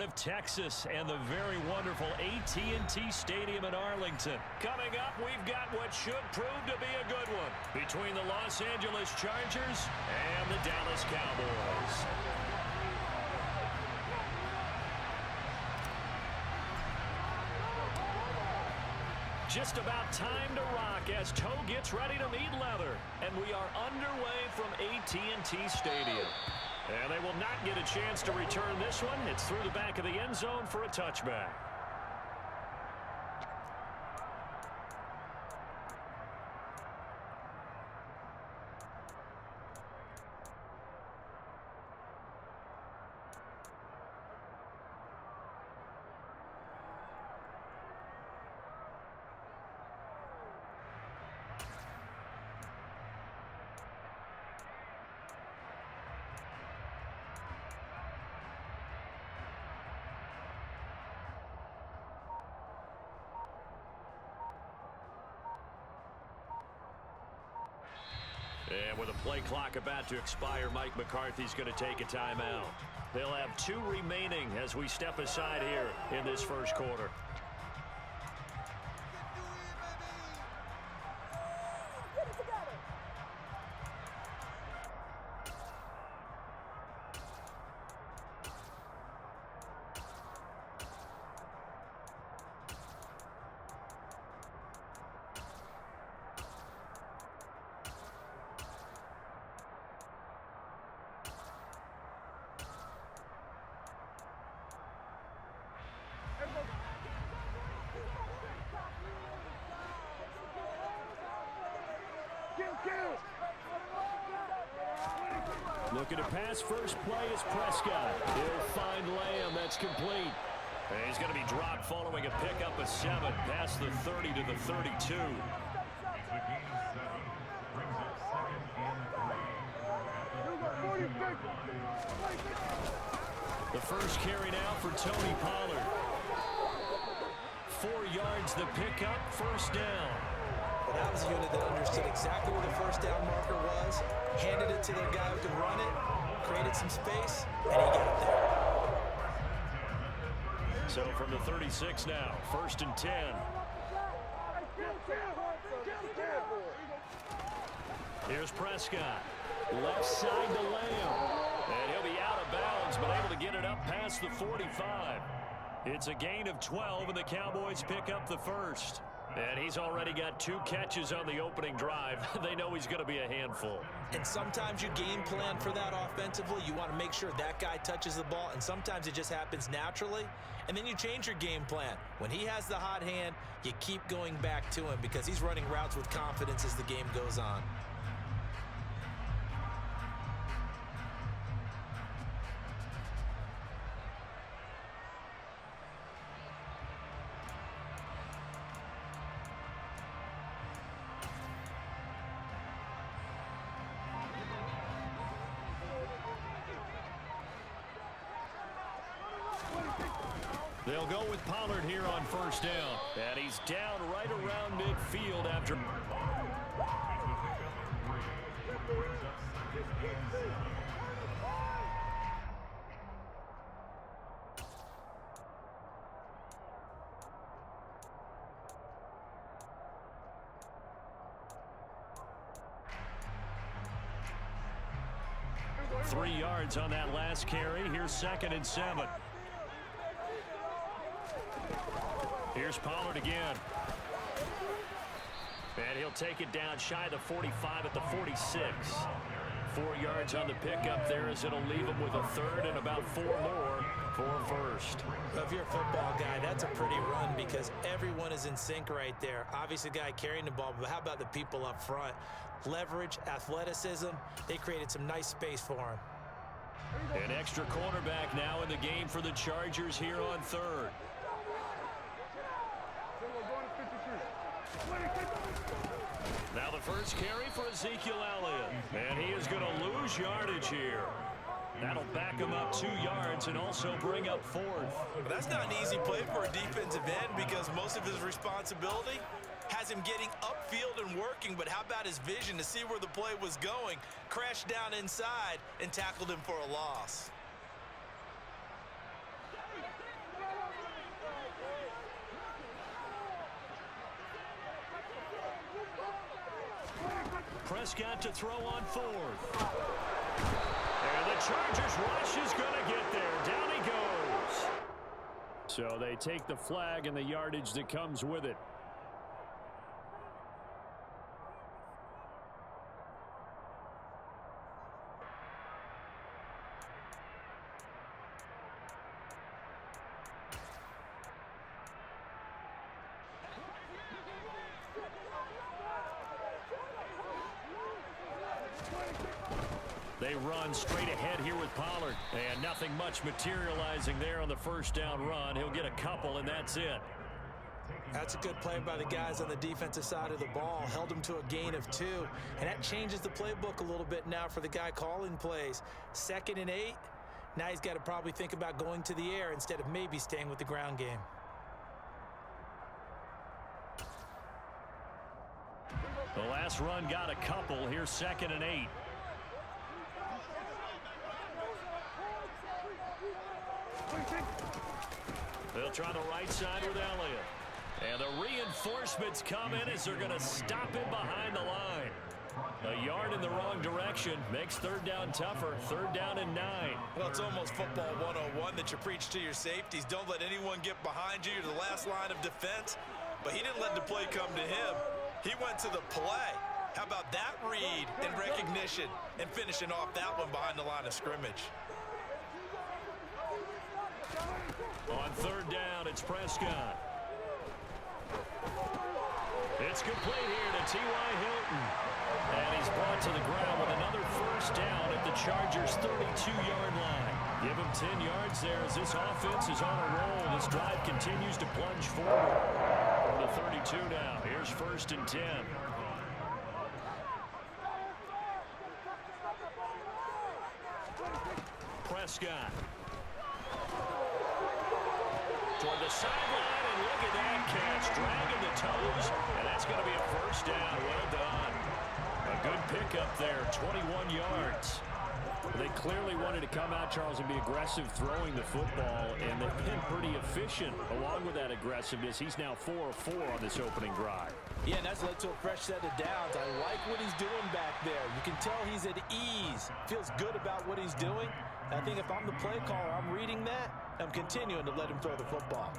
of Texas and the very wonderful AT&T Stadium in Arlington. Coming up, we've got what should prove to be a good one between the Los Angeles Chargers and the Dallas Cowboys. Just about time to rock as toe gets ready to meet leather. And we are underway from AT&T Stadium. And they will not get a chance to return this one. It's through the back of the end zone for a touchback. And with a play clock about to expire, Mike McCarthy's going to take a timeout. They'll have 2 remaining as we step aside here in this first quarter. Looking to pass first play is Prescott. He'll find Lamb. That's complete. And he's going to be dropped following a pickup of 7 past the 30 to the 32. The first carry now for Tony Pollard. 4 yards the pickup, first down. But that was a unit that understood exactly where the first down marker was, handed it to the guy who could run it, created some space, and he got there. So from the 36 now, first and 10. Here's Prescott. Left side to Lamb. And he'll be out of bounds, but able to get it up past the 45. It's a gain of 12, and the Cowboys pick up the first. And he's already got 2 catches on the opening drive. They know he's going to be a handful. And sometimes you game plan for that offensively. You want to make sure that guy touches the ball, and sometimes it just happens naturally. And then you change your game plan. When he has the hot hand, you keep going back to him because he's running routes with confidence as the game goes on. They'll go with Pollard here on first down. And he's down right around midfield after. Three yards on that last carry. Here's 2nd and 7. Here's Pollard again. And he'll take it down shy of the 45 at the 46. 4 yards on the pickup there as it'll leave him with a 3rd and about 4 more for first. Well, if you're a football guy, that's a pretty run because everyone is in sync right there. Obviously, the guy carrying the ball, but how about the people up front? Leverage, athleticism, they created some nice space for him. An extra cornerback now in the game for the Chargers here on 3rd. Now the first carry for Ezekiel Elliott. And he is going to lose yardage here. That'll back him up 2 yards and also bring up 4th. But that's not an easy play for a defensive end because most of his responsibility has him getting upfield and working. But how about his vision to see where the play was going? Crashed down inside and tackled him for a loss. Prescott to throw on fourth. And the Chargers rush is going to get there. Down he goes. So they take the flag and the yardage that comes with it. They run straight ahead here with Pollard. And nothing much materializing there on the first down run. He'll get a couple, and that's it. That's a good play by the guys on the defensive side of the ball. Held him to a gain of 2. And that changes the playbook a little bit now for the guy calling plays. 2nd and 8. Now he's got to probably think about going to the air instead of maybe staying with the ground game. The last run got a couple. Here's 2nd and 8. They'll try the right side with Elliott. And the reinforcements come in as they're going to stop him behind the line. A yard in the wrong direction makes 3rd down tougher. 3rd down and 9. Well, it's almost football 101 that you preach to your safeties. Don't let anyone get behind you. You're the last line of defense. But he didn't let the play come to him. He went to the play. How about that read and recognition and finishing off that one behind the line of scrimmage? On 3rd down, it's Prescott. It's complete here to T.Y. Hilton. And he's brought to the ground with another first down at the Chargers' 32-yard line. Give him 10 yards there as this offense is on a roll. This drive continues to plunge forward. From the 32 now, here's 1st and 10. Prescott. Toward the sideline, and look at that catch. Dragging the toes, and that's going to be a first down. Well done. A good pickup there, 21 yards. They clearly wanted to come out, Charles, and be aggressive throwing the football, and they've been pretty efficient along with that aggressiveness. He's now 4 of 4 on this opening drive. Yeah, and that's led to a fresh set of downs. I like what he's doing back there. You can tell he's at ease. Feels good about what he's doing. I think if I'm the play caller, I'm reading that. I'm continuing to let him throw the football.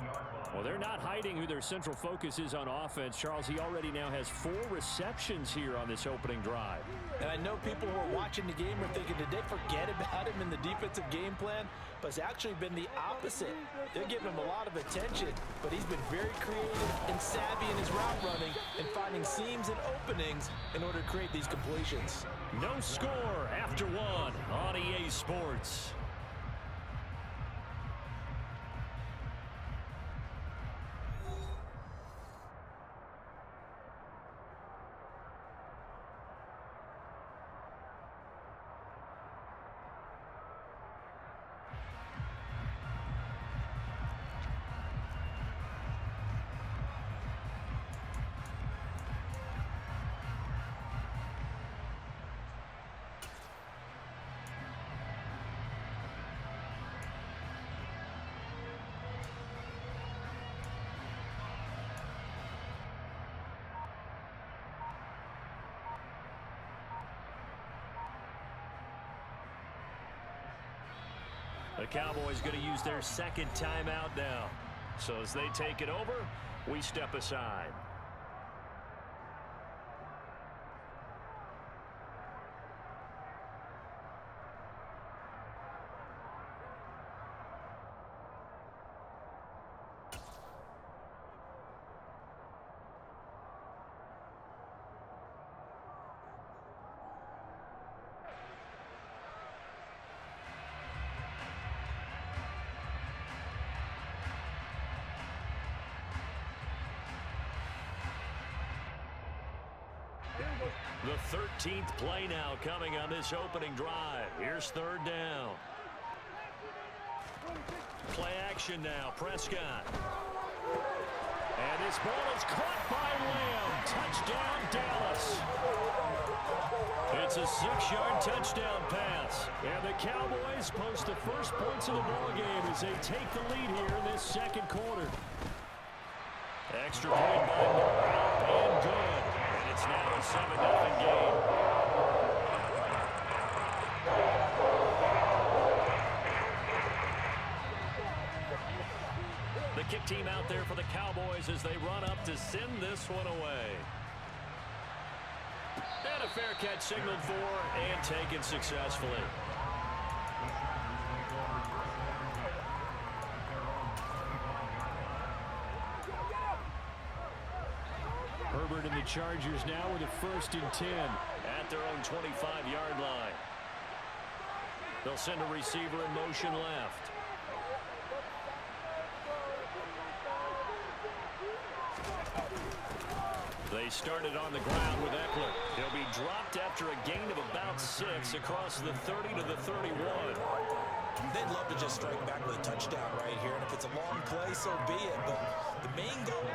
Well, they're not hiding who their central focus is on offense. Charles, he already now has 4 receptions here on this opening drive. And I know people who are watching the game are thinking, did they forget about him in the defensive game plan? But it's actually been the opposite. They're giving him a lot of attention, but he's been very creative and savvy in his route running and finding seams and openings in order to create these completions. No score after 1 on EA Sports. The Cowboys going to use their 2nd timeout now. So as they take it over, we step aside. The 13th play now coming on this opening drive. Here's 3rd down. Play action now, Prescott. And this ball is caught by Lamb. Touchdown, Dallas. It's a 6-yard touchdown pass. And the Cowboys post the first points of the ballgame as they take the lead here in this 2nd quarter. Extra point by Moore, and good. And it's now a 7-0 game. The kick team out there for the Cowboys as they run up to send this one away. And a fair catch signaled for and taken successfully. Herbert and the Chargers now with a 1st and 10 at their own 25-yard line. They'll send a receiver in motion left. They started on the ground with Eckler. He'll be dropped after a gain of about 6 across the 30 to the 31. They'd love to just strike back with a touchdown right here, and if it's a long play, so be it. But the main goal,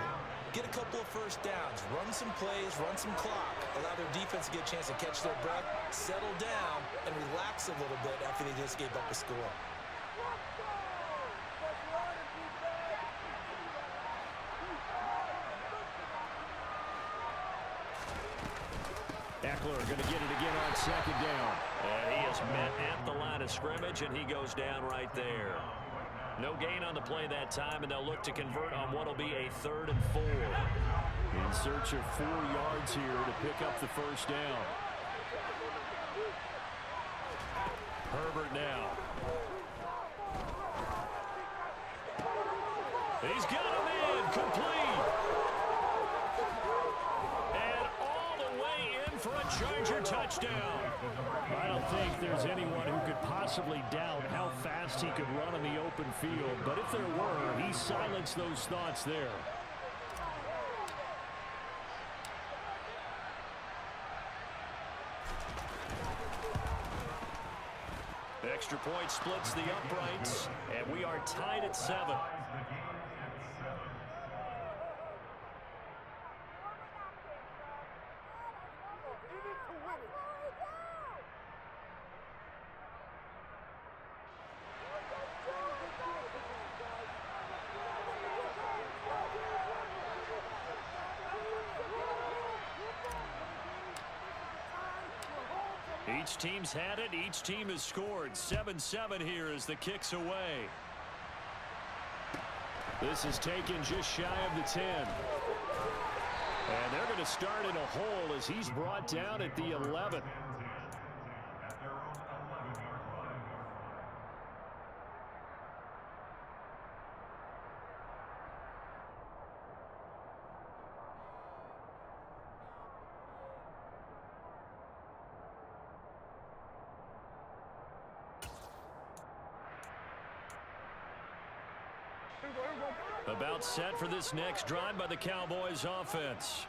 get a couple of first downs, run some plays, run some clock, allow their defense to get a chance to catch their breath, settle down, and relax a little bit after they just gave up a score. Eckler going to get it again on 2nd down. And he is met at the line of scrimmage, and he goes down right there. No gain on the play that time, and they'll look to convert on what will be a 3rd and 4. In search of 4 yards here to pick up the 1st down. Herbert now. He's got him in, complete. And all the way in for a Charger touchdown. I don't think there's anyone who could possibly doubt how fast he could run in the open field. But if there were, he silenced those thoughts there. Extra point splits the uprights, and we are tied at 7. Each team's had it. Each team has scored. 7-7 here as the kick's away. This is taken just shy of the 10. And they're going to start in a hole as he's brought down at the 11. About set for this next drive by the Cowboys offense.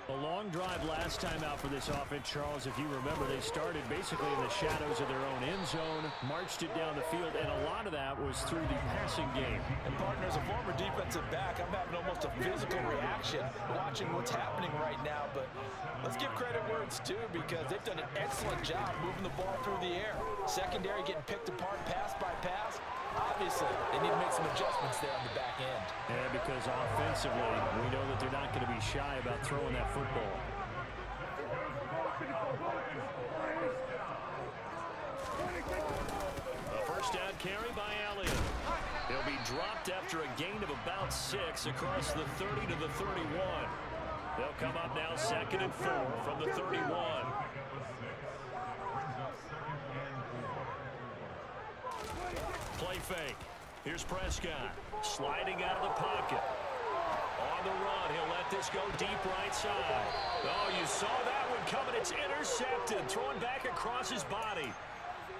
A long drive last time out for this offense, Charles. If you remember, they started basically in the shadows of their own end zone, marched it down the field, and a lot of that was through the passing game. And partner, as a former defensive back, I'm having almost a physical reaction watching what's happening right now. But let's give credit where it's due, because they've done an excellent job moving the ball through the air. Secondary getting picked apart pass by pass. Obviously, they need to make some adjustments there on the back end. Yeah, because offensively, we know that they're not going to be shy about throwing that football. A first down carry by Elliott. He'll be dropped after a gain of about 6 across the 30 to the 31. They'll come up now 2nd and 4 from the 31. Play fake. Here's Prescott sliding out of the pocket. On the run, he'll let this go deep right side. Oh, you saw that one coming. It's intercepted. Thrown back across his body.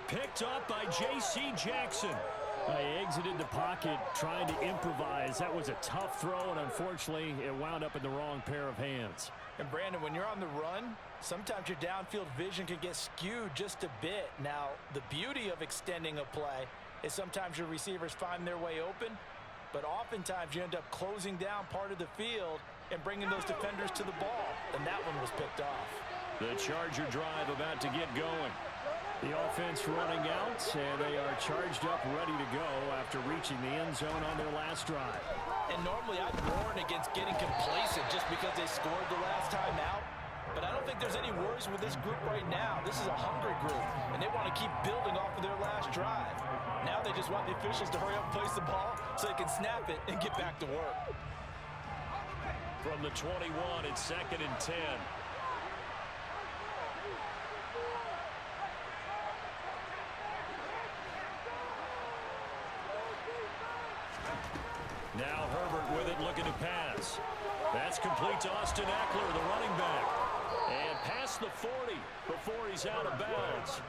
Picked up by J.C. Jackson. He exited the pocket trying to improvise. That was a tough throw, and unfortunately, it wound up in the wrong pair of hands. And Brandon, when you're on the run, sometimes your downfield vision can get skewed just a bit. Now, the beauty of extending a play is sometimes your receivers find their way open, but oftentimes you end up closing down part of the field and bringing those defenders to the ball, and that one was picked off. The Charger drive about to get going. The offense running out, and they are charged up, ready to go after reaching the end zone on their last drive. And normally I'd warn against getting complacent just because they scored the last time out. But I don't think there's any worries with this group right now. This is a hungry group, and they want to keep building off of their last drive. Now they just want the officials to hurry up and place the ball so they can snap it and get back to work. From the 21, it's 2nd and 10. Now Herbert with it, looking to pass. That's complete to Austin Eckler, the running back. And past the 40 before he's out of bounds.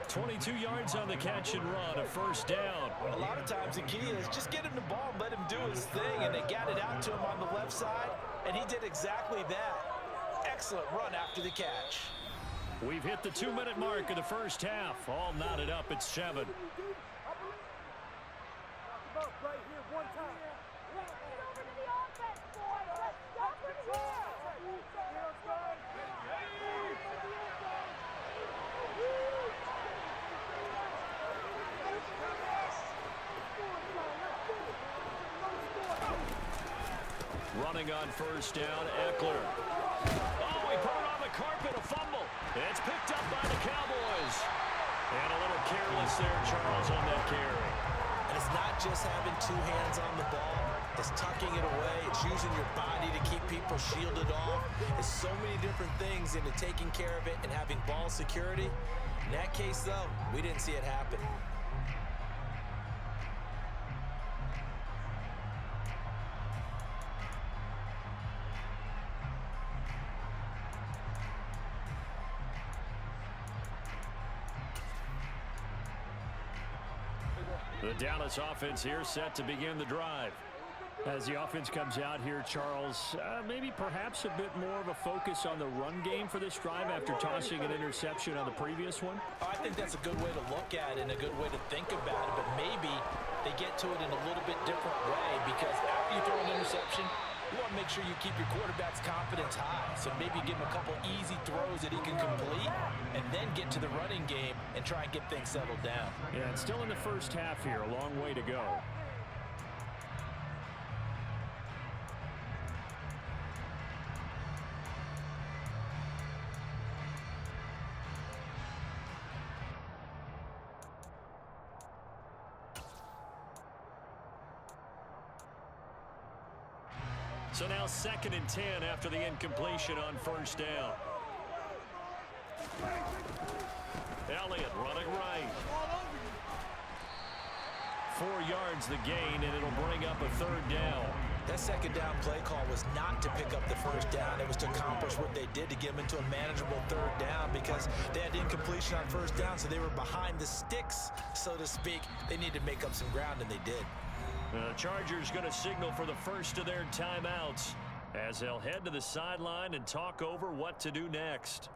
22 yards on the catch and run, a first down. A lot of times the key is just get him the ball and let him do his thing, and they got it out to him on the left side, and he did exactly that. Excellent run after the catch. We've hit the 2-minute mark of the first half. All knotted up at 7. Running on first down, Eckler. Oh, he put it on the carpet, a fumble. It's picked up by the Cowboys. And a little careless there, Charles, on that carry. And it's not just having two hands on the ball. It's tucking it away. It's using your body to keep people shielded off. It's so many different things into taking care of it and having ball security. In that case, though, we didn't see it happen. The Dallas offense here set to begin the drive. As the offense comes out here, Charles, maybe perhaps a bit more of a focus on the run game for this drive after tossing an interception on the previous one? I think that's a good way to look at it and a good way to think about it, but maybe they get to it in a little bit different way, because after you throw an interception, you want to make sure you keep your quarterback's confidence high. So maybe give him a couple easy throws that he can complete and then get to the running game and try and get things settled down. Yeah, it's still in the first half here. A long way to go. So now 2nd and 10 after the incompletion on first down. Elliott running right. 4 yards the gain, and it'll bring up a 3rd down. That second down play call was not to pick up the first down. It was to accomplish what they did, to get them into a manageable 3rd down, because they had incompletion on first down, so they were behind the sticks, so to speak. They needed to make up some ground, and they did. The Chargers going to signal for the first of their timeouts as they'll head to the sideline and talk over what to do next.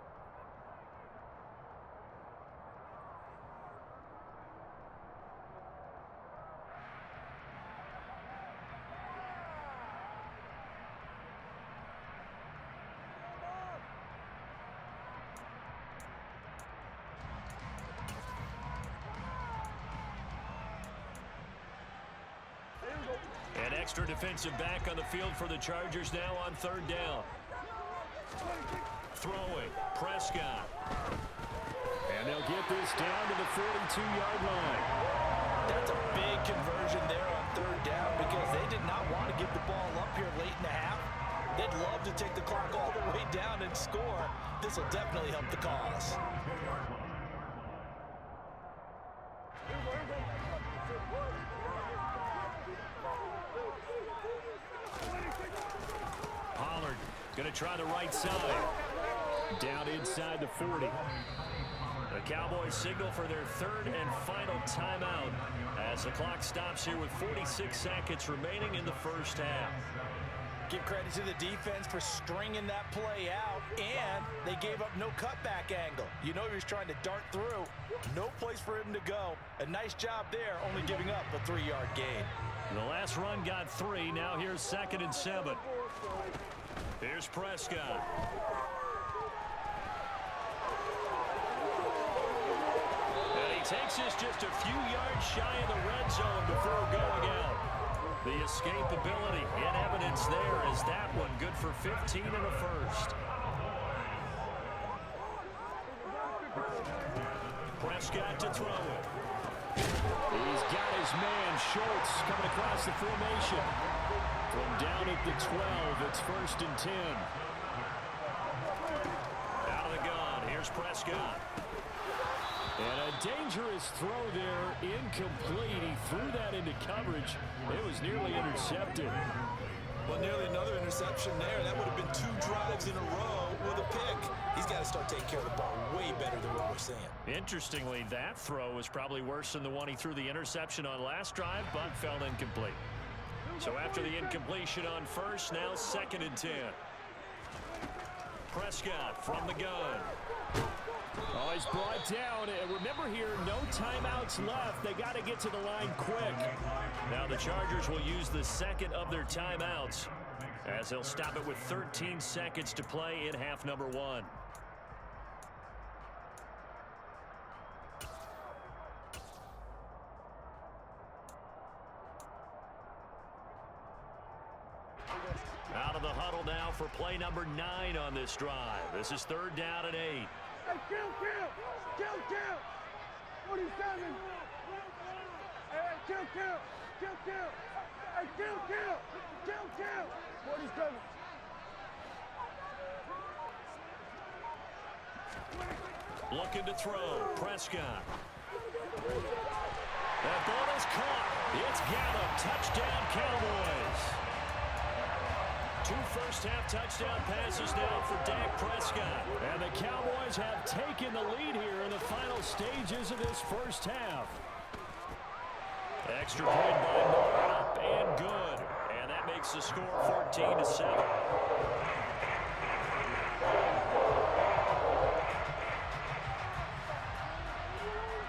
An extra defensive back on the field for the Chargers now on 3rd down. Throwing, Prescott. And they'll get this down to the 42-yard line. That's a big conversion there on 3rd down, because they did not want to give the ball up here late in the half. They'd love to take the clock all the way down and score. This will definitely help the cause. Pollard going to try the right side. Down inside the 40. The Cowboys signal for their 3rd and final timeout as the clock stops here with 46 seconds remaining in the first half. Give credit to the defense for stringing that play out, and they gave up no cutback angle. You know he was trying to dart through. No place for him to go. A nice job there, only giving up a 3-yard gain. The last run got 3. Now here's 2nd and 7. Here's Prescott. And he takes this just a few yards shy of the red zone before going out. The escapability in evidence there, as that one good for 15 and a first. Prescott to throw it. He's got his man, Schultz, coming across the formation. From down at the 12, it's 1st and 10. Out of the gun, here's Prescott. And a dangerous throw there, incomplete. He threw that into coverage. It was nearly intercepted. Well, nearly another interception there. That would have been 2 drives in a row with a pick. He's got to start taking care of the ball way better than what we're saying. Interestingly, that throw was probably worse than the one he threw the interception on last drive, but fell incomplete. So after the incompletion on first, now 2nd and 10. Prescott from the gun. Oh, he's brought down. And remember here, no timeouts left. They got to get to the line quick. Now the Chargers will use the 2nd of their timeouts as they'll stop it with 13 seconds to play in half number 1. Out of the huddle now for play number 9 on this drive. This is 3rd down and 8. Hey, kill! 47! Hey, kill! Hey, kill! 47! Looking to throw. Prescott. That ball is caught. It's Gallup. Touchdown, Cowboys. 2 first-half touchdown passes now for Dak Prescott. And the Cowboys have taken the lead here in the final stages of this first half. Extra point by Moore, up and good. And that makes the score 14-7.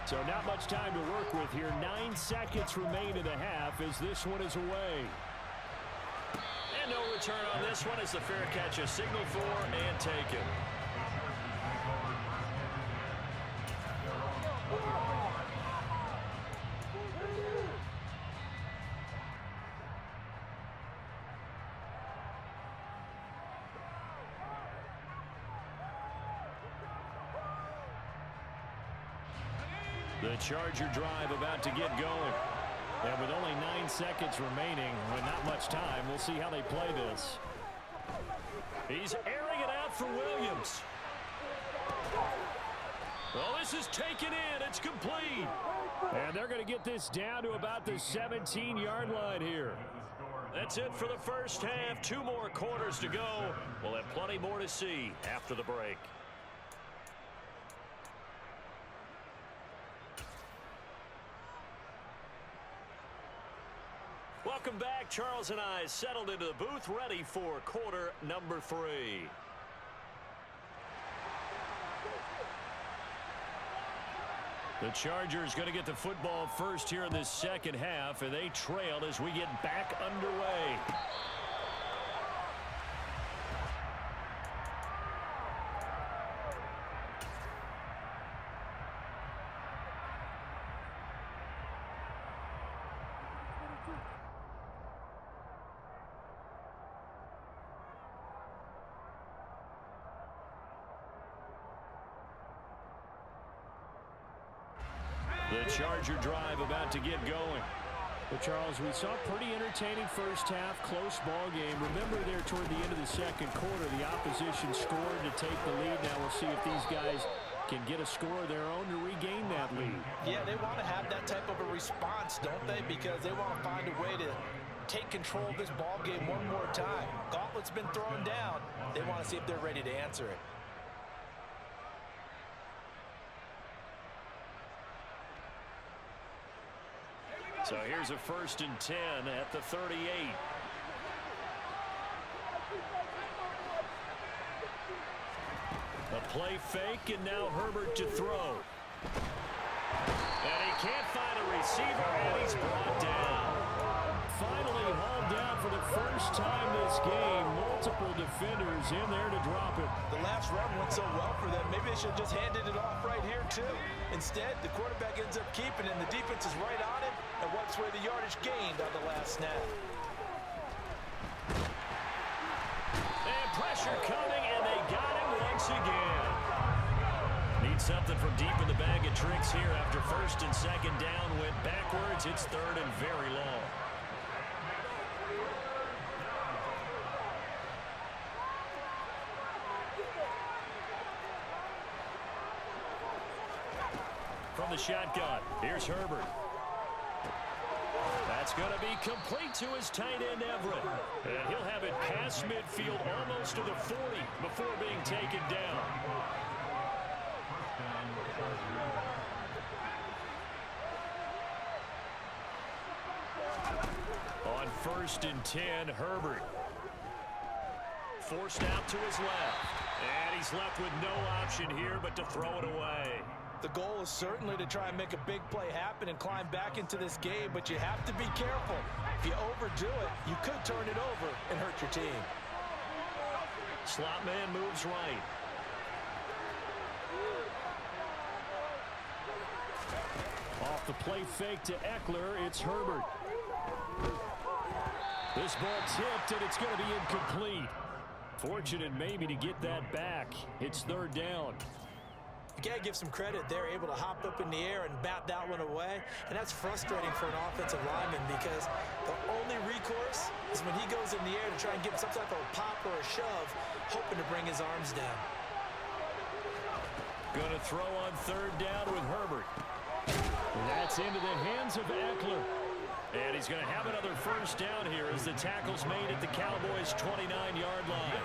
So not much time to work with here. 9 seconds remain in the half as this one is away. And no return on this one as the fair catch is signaled for and taken. The Charger drive about to get going. And with only 9 seconds remaining, with not much time, we'll see how they play this. He's airing it out for Williams. Well, this is taken in. It's complete. And they're going to get this down to about the 17-yard line here. That's it for the first half. 2 more quarters to go. We'll have plenty more to see after the break. Welcome back. Charles and I settled into the booth, ready for quarter number 3. The Chargers going to get the football first here in this second half, and they trailed as we get back underway. The Charger drive about to get going. Well, Charles, we saw a pretty entertaining first half, close ball game. Remember there toward the end of the second quarter, the opposition scored to take the lead. Now we'll see if these guys can get a score of their own to regain that lead. Yeah, they want to have that type of a response, don't they? Because they want to find a way to take control of this ball game one more time. Gauntlet's been thrown down. They want to see if they're ready to answer it. So here's a 1st and 10 at the 38. A play fake, and now Herbert to throw. And he can't find a receiver, and he's brought down. Finally hauled down for the first time this game. Multiple defenders in there to drop it. The last run went so well for them. Maybe they should have just handed it off right here, too. Instead, the quarterback ends up keeping it, and the defense is right on him and wipes away the yardage gained on the last snap. And pressure coming, and they got him once again. Needs something from deep in the bag of tricks here after first and second down went backwards. It's third and very long. From the shotgun, here's Herbert. That's going to be complete to his tight end, Everett. And he'll have it past midfield almost to the 40 before being taken down. On first and 10, Herbert. Forced out to his left. And he's left with no option here but to throw it away. The goal is certainly to try and make a big play happen and climb back into this game, but you have to be careful. If you overdo it, you could turn it over and hurt your team. Slot man moves right. Off the play fake to Eckler, it's Herbert. This ball tipped, and it's going to be incomplete. Fortunate maybe to get that back. It's third down. You got to give some credit. They're able to hop up in the air and bat that one away. And that's frustrating for an offensive lineman because the only recourse is when he goes in the air to try and get some type of a pop or a shove, hoping to bring his arms down. Going to throw on third down with Herbert. That's into the hands of Eckler. And he's going to have another first down here as the tackle's made at the Cowboys' 29-yard line.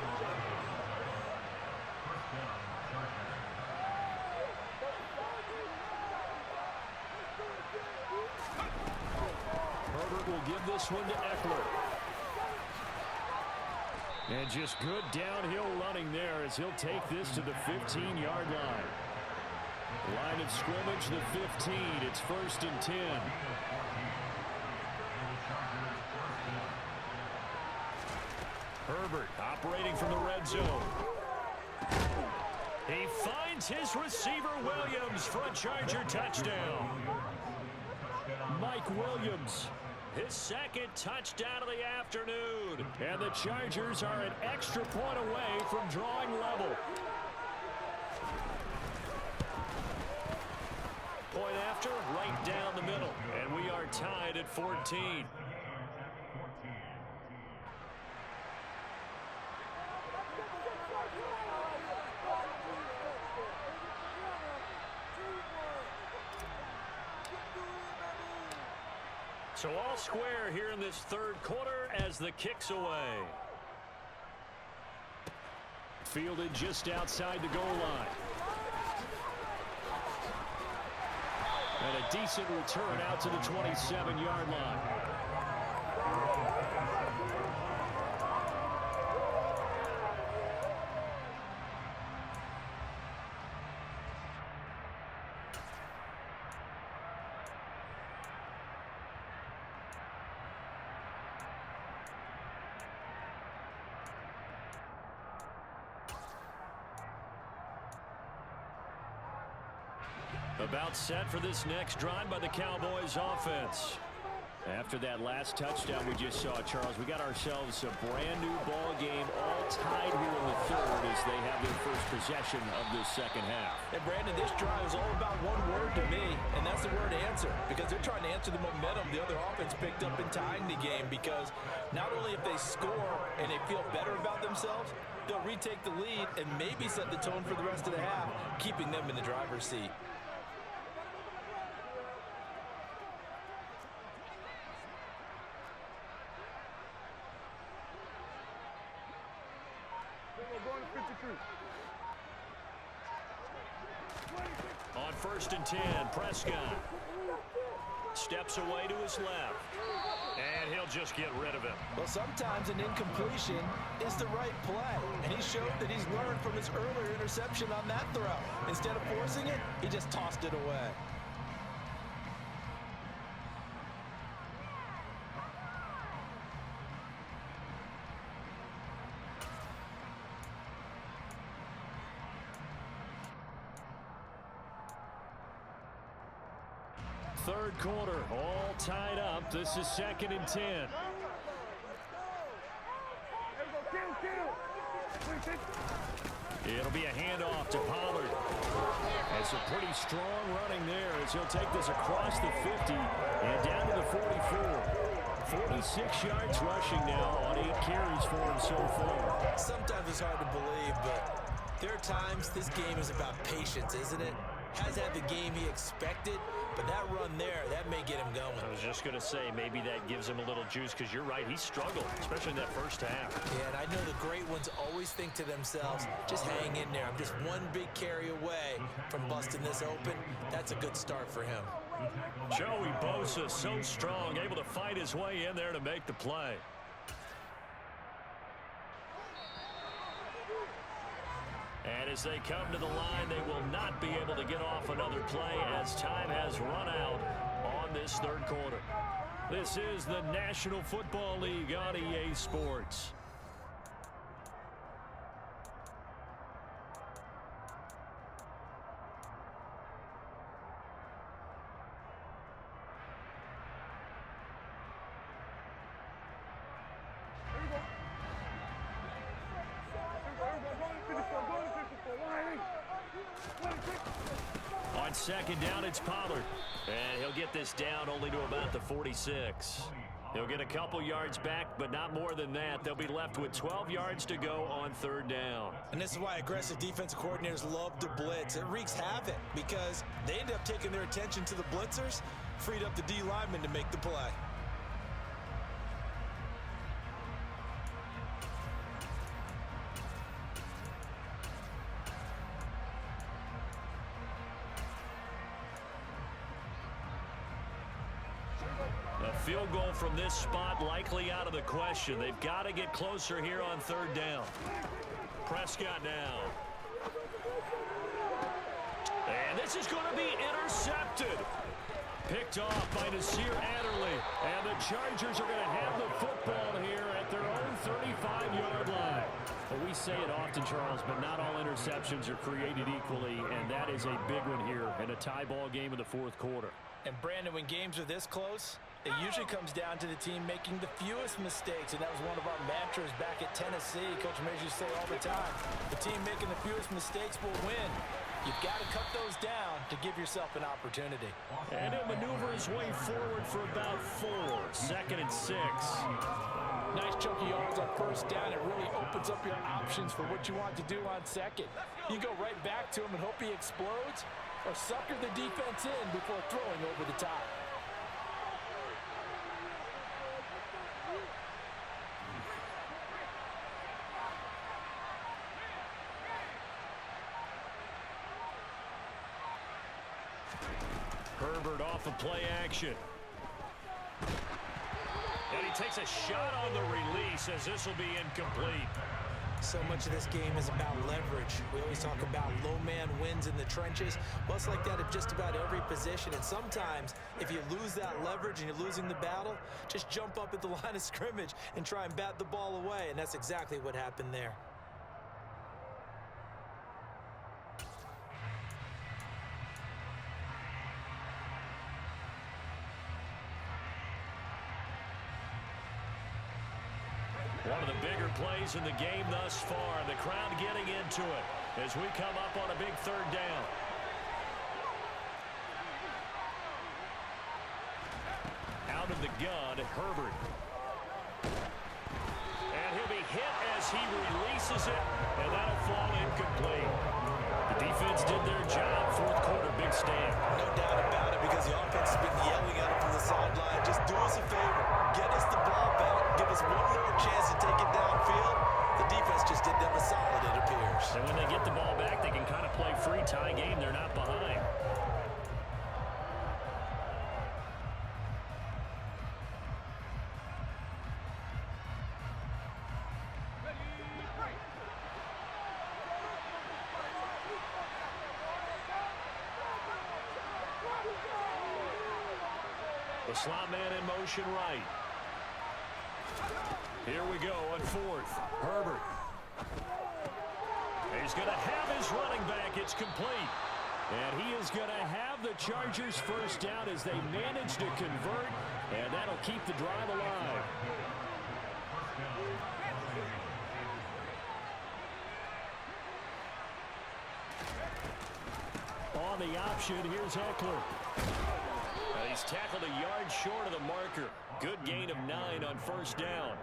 Will give this one to Eckler. And just good downhill running there as he'll take this to the 15-yard line. Line of scrimmage, the 15. It's first and 10. Herbert operating from the red zone. He finds his receiver Williams for a Charger touchdown. Mike Williams. His second touchdown of the afternoon. And the Chargers are an extra point away from drawing level. Point after, right down the middle. And we are tied at 14. So all square here in this third quarter as the kick's away. Fielded just outside the goal line. And a decent return out to the 27-yard line. About set for this next drive by the Cowboys offense. After that last touchdown we just saw, Charles, we got ourselves a brand new ball game, all tied here in the third as they have their first possession of this second half. And Brandon, this drive is all about one word to me, and that's the word answer, because they're trying to answer the momentum the other offense picked up in tying the game, because not only if they score and they feel better about themselves, they'll retake the lead and maybe set the tone for the rest of the half, keeping them in the driver's seat. On first and 10, Prescott steps away to his left, and he'll just get rid of it. Well, sometimes an incompletion is the right play, and he showed that he's learned from his earlier interception on that throw. Instead of forcing it, he just tossed it away. Third quarter, all tied up. This is second and 10. It'll be a handoff to Pollard. It's a pretty strong running there as he'll take this across the 50 and down to the 44. 46 yards rushing now on 8 carries for him so far. Sometimes it's hard to believe, but there are times this game is about patience, isn't it? Has had the game he expected, but that run there, that may get him going. I was just going to say, maybe that gives him a little juice, because you're right, he struggled, especially in that first half. Yeah, and I know the great ones always think to themselves, just hang in there. I'm just one big carry away from busting this open. That's a good start for him. Joey Bosa, so strong, able to fight his way in there to make the play. And as they come to the line, they will not be able to get off another play as time has run out on this third quarter. This is the National Football League on EA Sports. On second down, it's Pollard. And he'll get this down only to about the 46. He'll get a couple yards back, but not more than that. They'll be left with 12 yards to go on third down. And this is why aggressive defensive coordinators love to blitz. It wreaks havoc because they end up taking their attention to the blitzers, freed up the D lineman to make the play. A field goal from this spot likely out of the question. They've got to get closer here on third down. Prescott now. And this is going to be intercepted. Picked off by Nasir Adderley. And the Chargers are going to have the football here at their own 35-yard line. Well, we say it often, Charles, but not all interceptions are created equally, and that is a big one here in a tie ball game in the fourth quarter. And Brandon, when games are this close, it usually comes down to the team making the fewest mistakes, and that was one of our mantras back at Tennessee. Coach Mays used to say all the time, the team making the fewest mistakes will win. You've got to cut those down to give yourself an opportunity. And he'll maneuver his way forward for about 4. Second and 6. Nice chunky yards on first down. It really opens up your options for what you want to do on second. You go right back to him and hope he explodes, or sucker the defense in before throwing over the top. Herbert off of play action. And he takes a shot on the release as this will be incomplete. So much of this game is about leverage. We always talk about low man wins in the trenches. Well, it's like that at just about every position. And sometimes, if you lose that leverage and you're losing the battle, just jump up at the line of scrimmage and try and bat the ball away. And that's exactly what happened there. One of the bigger plays in the game thus far. The crowd getting into it as we come up on a big third down. Out of the gun, Herbert. And he'll be hit as he releases it, and that'll fall incomplete. The defense did their job. Fourth quarter, big stand. No doubt about it, because the offense has been yelling at him from the sideline. Just do us a favor. Get us the ball back. Give us one more chance to take it downfield. The defense just did them a solid, it appears. And when they get the ball back, they can kind of play free tie game. They're not behind. The slot man in motion right. Here we go on fourth. Herbert. He's going to have his running back. It's complete. And he is going to have the Chargers first down as they manage to convert, and that'll keep the drive alive. the option. Here's Eckler. He's tackled a yard short of the marker. Good gain of 9 on first down.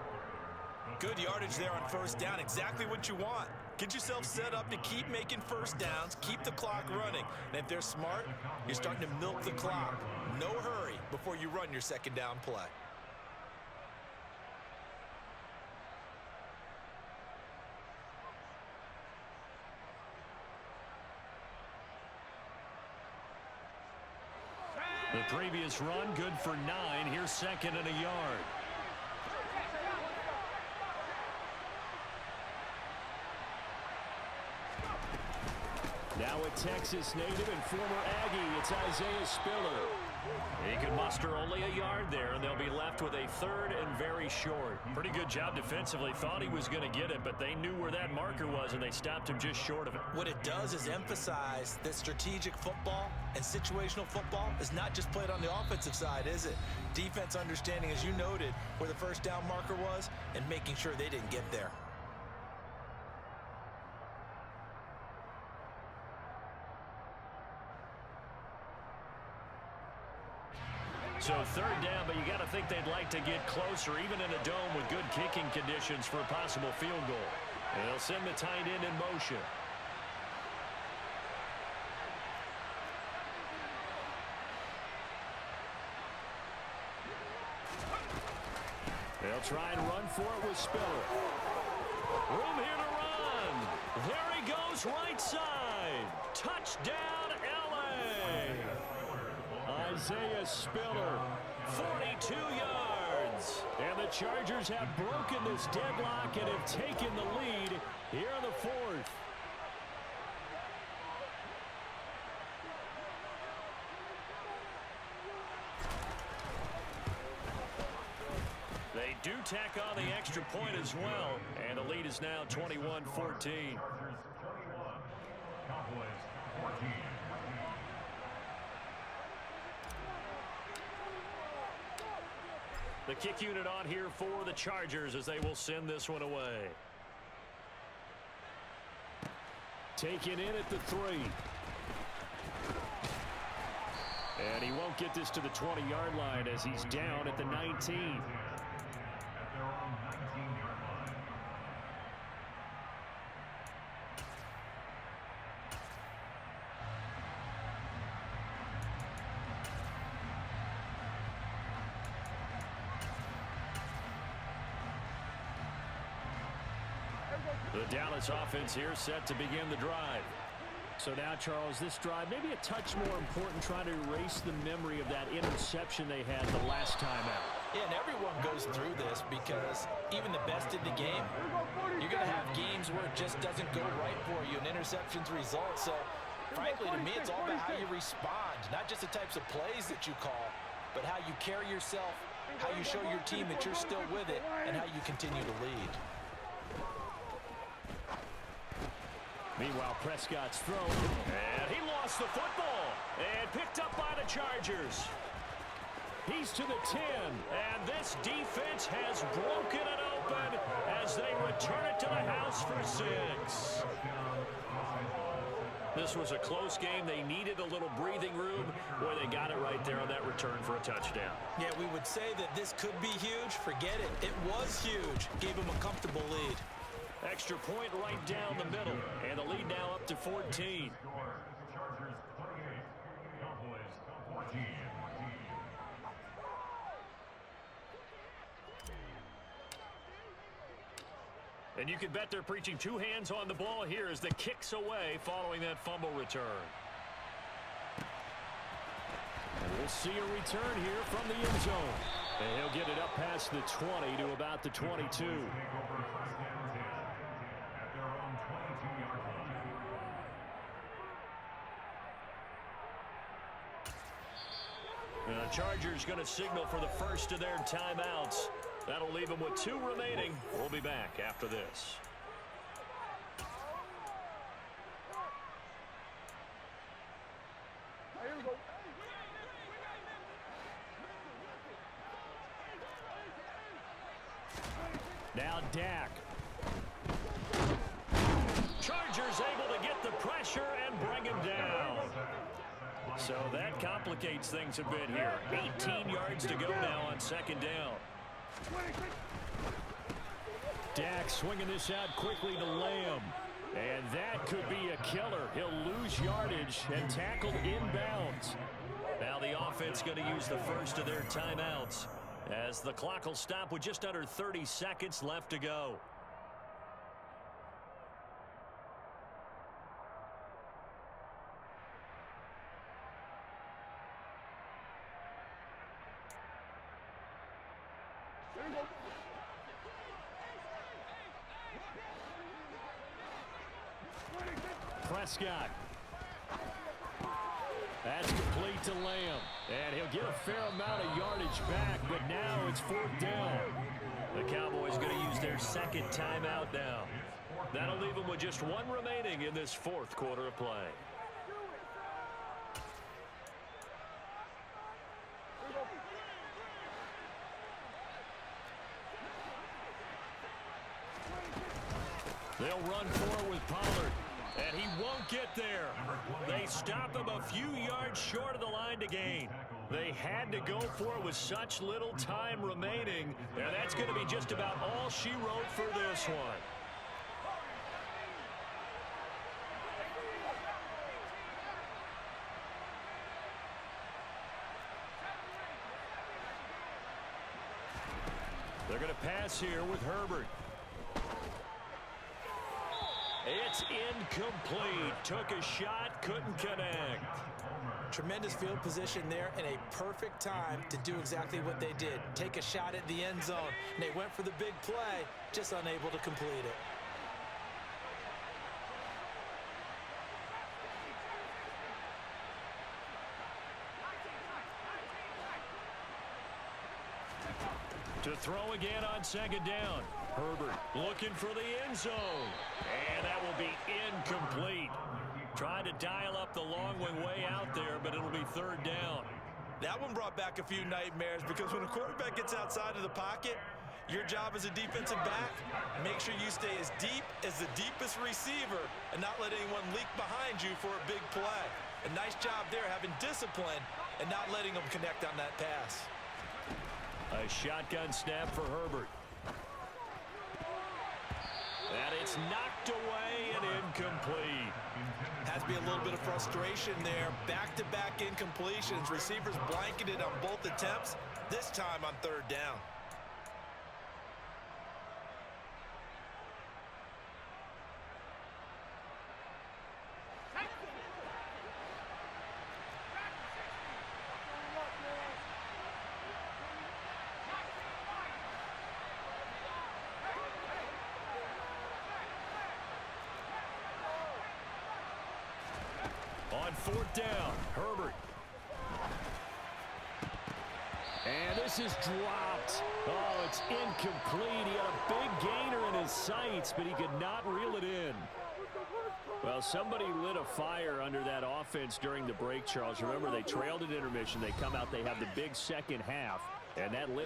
Good yardage there on first down. Exactly what you want. Get yourself set up to keep making first downs, keep the clock running. And if they're smart, you're starting to milk the clock. No hurry before you run your second down play. The previous run, good for 9. Here's second and a yard. Now a Texas native and former Aggie, it's Isaiah Spiller. He can muster only a yard there, and they'll be left with a third and very short. Pretty good job defensively. Thought he was going to get it, but they knew where that marker was, and they stopped him just short of it. What it does is emphasize that strategic football and situational football is not just played on the offensive side, is it? Defense understanding, as you noted, where the first down marker was and making sure they didn't get there. So third down, but you got to think they'd like to get closer, even in a dome with good kicking conditions for a possible field goal. And they'll send the tight end in motion. They'll try and run for it with Spiller. Room here to run. There he goes, right side. Touchdown, L.A. Isaiah Spiller, 42 yards. and the Chargers have broken this deadlock and have taken the lead here in the fourth. They do tack on the extra point as well, and the lead is now 21-14. Cowboys 14. The kick unit on here for the Chargers as they will send this one away. Taken in at the 3. And he won't get this to the 20-yard line as he's down at the 19. At their own 19-yard line. The Dallas offense here set to begin the drive. So now, Charles, this drive maybe a touch more important, trying to erase the memory of that interception they had the last time out. Yeah, and everyone goes through this because even the best in the game, you're going to have games where it just doesn't go right for you, and interceptions result. So, frankly, to me, it's all about how you respond, not just the types of plays that you call, but how you carry yourself, how you show your team that you're still with it, and how you continue to lead. Meanwhile, Prescott's throw. And he lost the football and picked up by the Chargers. He's to the 10. And this defense has broken it open as they return it to the house for 6. This was a close game. They needed a little breathing room. Boy, they got it right there on that return for a touchdown. Yeah, we would say that this could be huge. Forget it. It was huge. Gave them a comfortable lead. Extra point right down the middle. And the lead now up to 14. Chargers 28, Cowboys 14. And you can bet they're preaching two hands on the ball here as the kick's away following that fumble return. And we'll see a return here from the end zone. And he'll get it up past the 20 to about the 22. At their own 22-yard line. And the Chargers going to signal for the first of their timeouts. That'll leave them with 2 remaining. We'll be back after this. Now Dak. Chargers able to get the pressure and bring him down. So that complicates things a bit here. 18 yards to go now on second down. Dak swinging this out quickly to Lamb. And that could be a killer. He'll lose yardage and tackled inbounds. Now the offense going to use the first of their timeouts as the clock will stop with just under 30 seconds left to go. Prescott. That's complete to Lamb. And he'll get a fair amount of yardage back, but now it's fourth down. The Cowboys going to use their second timeout now. That'll leave them with just one remaining in this fourth quarter of play. They'll run forward with Pollard. And he won't get there. They stop him a few yards short of the line to gain. They had to go for it with such little time remaining. And that's going to be just about all she wrote for this one. They're going to pass here with Herbert. It's incomplete. Took a shot, couldn't connect. Tremendous field position there and a perfect time to do exactly what they did. Take a shot at the end zone. And they went for the big play, just unable to complete it. To throw again on second down. Herbert looking for the end zone. And that will be incomplete. Trying to dial up the long one way out there, but it'll be third down. That one brought back a few nightmares because when a quarterback gets outside of the pocket, your job as a defensive back, make sure you stay as deep as the deepest receiver and not let anyone leak behind you for a big play. A nice job there having discipline and not letting them connect on that pass. A shotgun snap for Herbert. And it's knocked away and incomplete. Has to be a little bit of frustration there. Back-to-back incompletions. Receivers blanketed on both attempts, this time on third down. On fourth down, Herbert. And this is dropped. Oh, it's incomplete. He had a big gainer in his sights, but he could not reel it in. Well, somebody lit a fire under that offense during the break, Charles. Remember, they trailed at intermission. They come out, they have the big second half, and that lift.